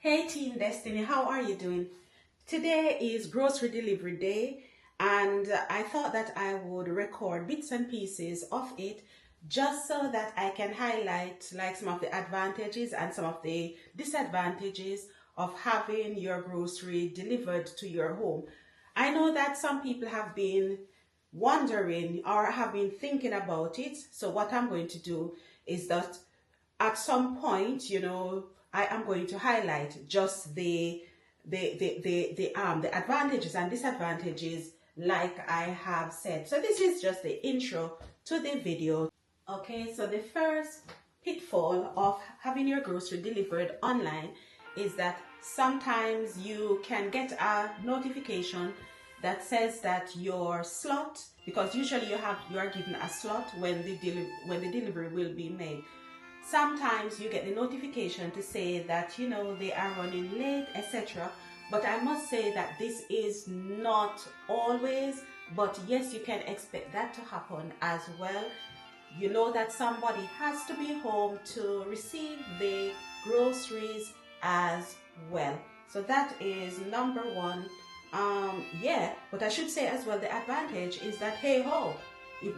Hey Team Destiny, how are you doing? Today is grocery delivery day, and I thought that I would record bits and pieces of it just so that I can highlight like some of the advantages and some of the disadvantages of having your grocery delivered to your home. I know that some people have been wondering or have been thinking about it, so what I'm going to do is that at some point, I am going to highlight just the advantages and disadvantages like I have said. So this is just the intro to the video. Okay, so the first pitfall of having your grocery delivered online is that sometimes you can get a notification that says that your slot, because usually you are given a slot when the delivery will be made. Sometimes you get the notification to say that they are running late, etc. But I must say that this is not always, but yes, you can expect that to happen as well. You know that somebody has to be home to receive the groceries as well. So that is number one. Yeah, but I should say as well, the advantage is that, hey ho, if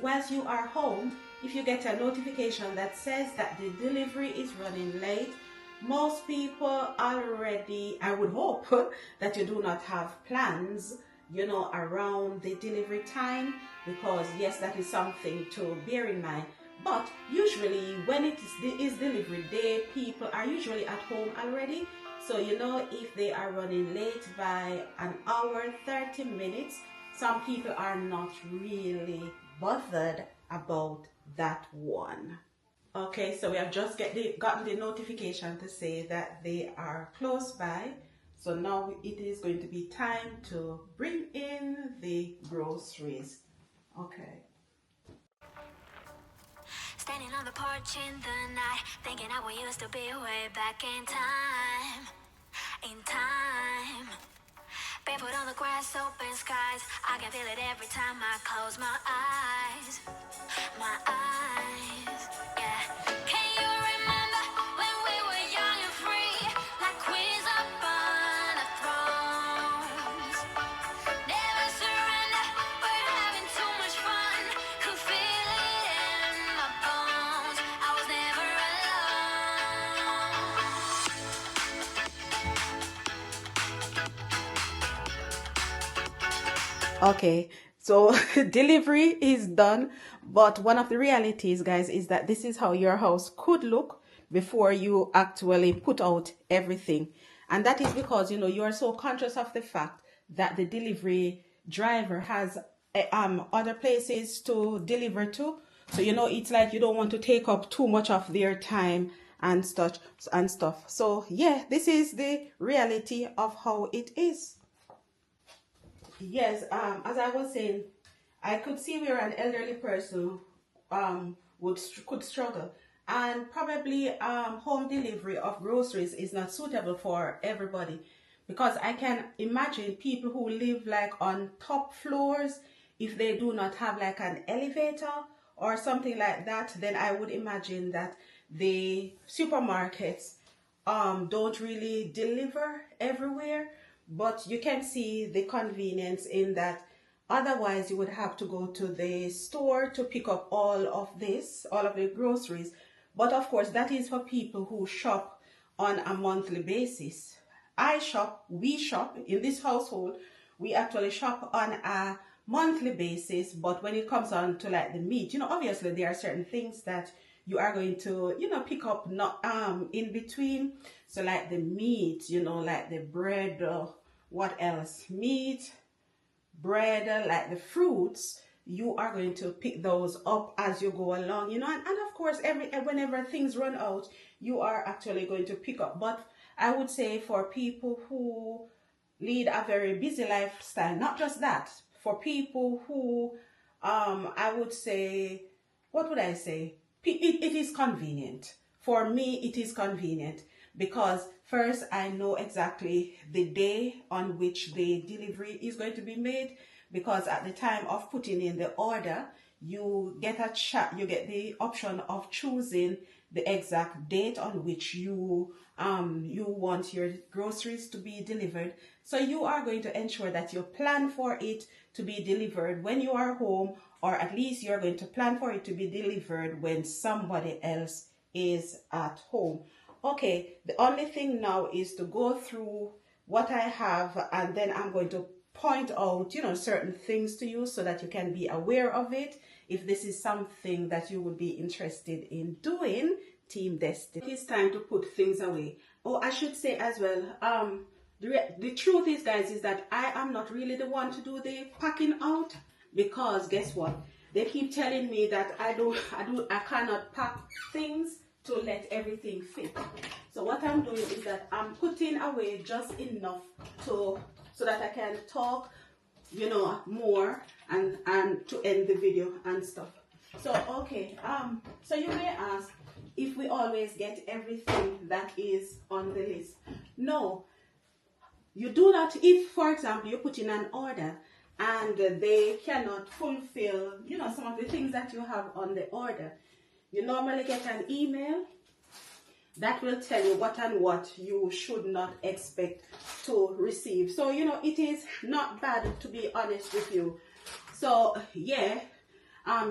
whilst you are home, if you get a notification that says that the delivery is running late, most people already, I would hope that you do not have plans, around the delivery time, because yes, that is something to bear in mind. But usually when it is delivery day, people are usually at home already. So if they are running late by an hour, 30 minutes, some people are not really bothered about that one. Okay, so we have just gotten the notification to say that they are close by. So now it is going to be time to bring in the groceries. Okay. Standing on the porch in the night, thinking how we used to be way back in time. In time. Barefoot on the grass, open skies. I can feel it every time I close my eyes. My eyes, yeah. Can you remember when we were young and free? Like queens up on the thrones. Never surrender, we're having too much fun. Could feel it in my bones. I was never alone. Okay, so delivery is done, but one of the realities, guys, is that this is how your house could look before you actually put out everything. And that is because you are so conscious of the fact that the delivery driver has other places to deliver to. So it's like you don't want to take up too much of their time and stuff. So yeah, this is the reality of how it is. Yes, as I was saying, I could see where an elderly person could struggle, and probably home delivery of groceries is not suitable for everybody, because I can imagine people who live like on top floors, if they do not have like an elevator or something like that, then I would imagine that the supermarkets don't really deliver everywhere. But you can see the convenience in that. Otherwise, you would have to go to the store to pick up all of the groceries. But of course, that is for people who shop on a monthly basis. We shop in this household. We actually shop on a monthly basis. But when it comes on to like the meat, obviously there are certain things that you are going to, pick up not in between. So like the meat, like the bread, what else? Meat, bread, like the fruits, you are going to pick those up as you go along, and of course whenever things run out, you are actually going to pick up. But I would say for people who lead a very busy lifestyle, not just that, for people who I would say, what would I say, it is convenient. For me, it is convenient because first, I know exactly the day on which the delivery is going to be made, because at the time of putting in the order, you get the option of choosing the exact date on which you you want your groceries to be delivered. So you are going to ensure that you plan for it to be delivered when you are home, or at least you're going to plan for it to be delivered when somebody else is at home. Okay, the only thing now is to go through what I have, and then I'm going to point out, certain things to you so that you can be aware of it if this is something that you would be interested in doing. Team Destiny. It is time to put things away. Oh, I should say as well, the truth is, guys, is that I am not really the one to do the packing out, because guess what? They keep telling me that I cannot pack things to let everything fit. So what I'm doing is that I'm putting away just enough so that I can talk, more and to end the video and stuff. So okay, so you may ask if we always get everything that is on the list. No, you do not. If, for example, you put in an order and they cannot fulfill, some of the things that you have on the order, you normally get an email that will tell you what and what you should not expect to receive. So, it is not bad, to be honest with you. So, yeah,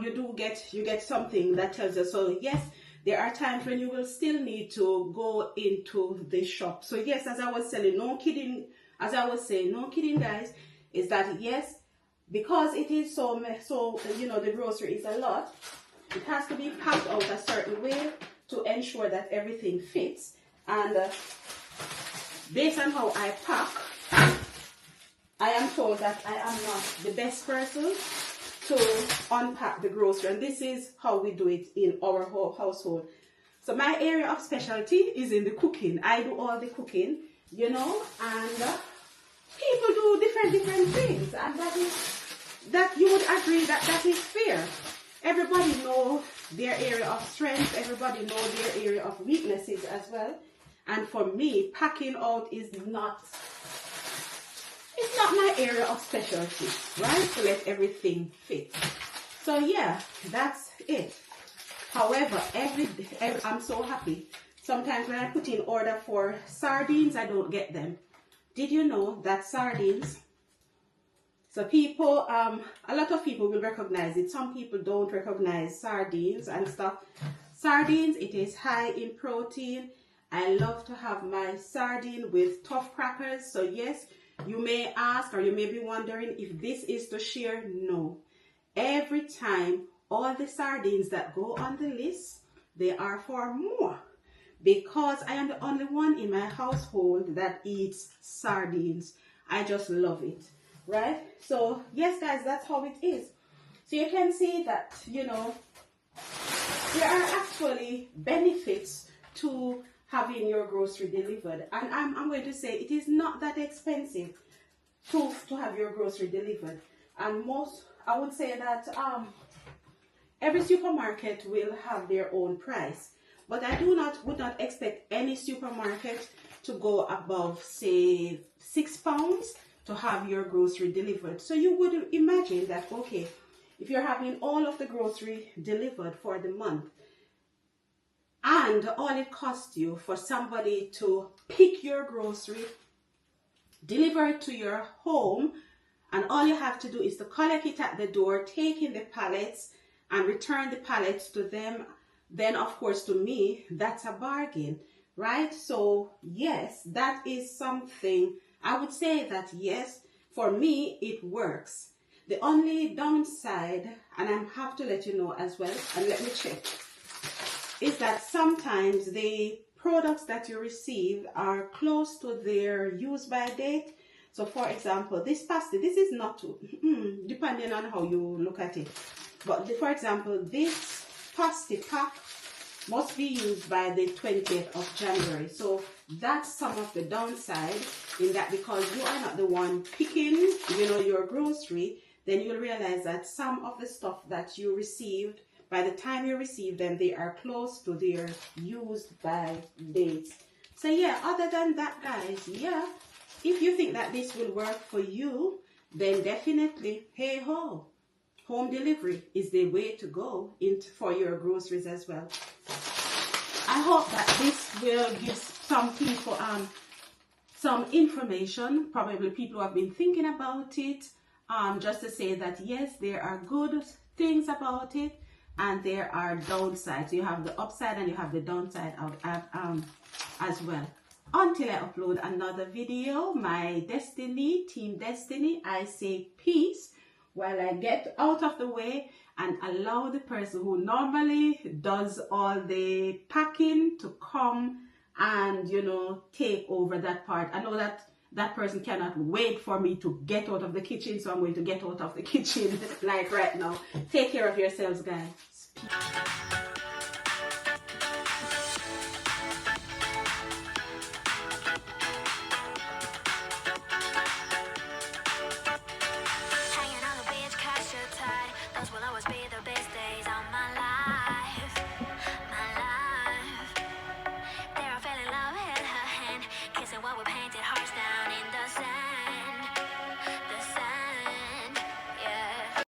you get something that tells you. So, yes, there are times when you will still need to go into the shop. So, yes, as I was saying, no kidding, guys, is that, yes, because it is so, the grocery is a lot, it has to be packed out a certain way to ensure that everything fits. And based on how I pack, I am told that I am not the best person to unpack the grocery. And this is how we do it in our whole household. So my area of specialty is in the cooking. I do all the cooking, and people do different things. And that you would agree that is fair. Everybody knows their area of strength. Everybody knows their area of weaknesses as well. And for me, packing out is not my area of specialty, right? To let everything fit. So yeah, that's it. However, I'm so happy. Sometimes when I put in order for sardines, I don't get them. Did you know that sardines? So people, a lot of people will recognize it. Some people don't recognize sardines and stuff. Sardines, it is high in protein. I love to have my sardine with tough crackers. So yes, you may ask, or you may be wondering if this is to share. No. Every time, all the sardines that go on the list, they are for more. Because I am the only one in my household that eats sardines. I just love it. Right? So, yes, guys, that's how it is. So you can see that, there are actually benefits to having your grocery delivered. And I'm going to say it is not that expensive to have your grocery delivered. And I would say that every supermarket will have their own price. But I would not expect any supermarket to go above, say, £6 to have your grocery delivered. So you would imagine that, okay, if you're having all of the grocery delivered for the month, and all it costs you for somebody to pick your grocery, deliver it to your home, and all you have to do is to collect it at the door, take in the pallets, and return the pallets to them, then of course to me, that's a bargain, right? So yes, that is something. I would say that yes, for me, it works. The only downside, and I have to let you know as well, and let me check, is that sometimes the products that you receive are close to their use-by date. So for example, this pasty, this is not, depending on how you look at it. But for example, this pasty pack must be used by the 20th of January. So that's some of the downside in that, because you are not the one picking, your grocery, then you'll realize that some of the stuff that you received, by the time you receive them, they are close to their used by dates. So yeah, other than that, guys, yeah, if you think that this will work for you, then definitely, hey ho, home delivery is the way to go for your groceries as well. I hope that this will give some people, some information, probably people who have been thinking about it, just to say that yes, there are good things about it and there are downsides. You have the upside and you have the downside of as well. Until I upload another video, my destiny, team destiny, I say peace while I get out of the way and allow the person who normally does all the packing to come and, you know, take over that part. I know that that person cannot wait for me to get out of the kitchen, so I'm going to get out of the kitchen like right now. Take care of yourselves, guys. Hanging on the beach, catch your tide. Those will always be the best days of my life. My life. There I fell in love, held her hand, kissing what we painted hearts down in the sand.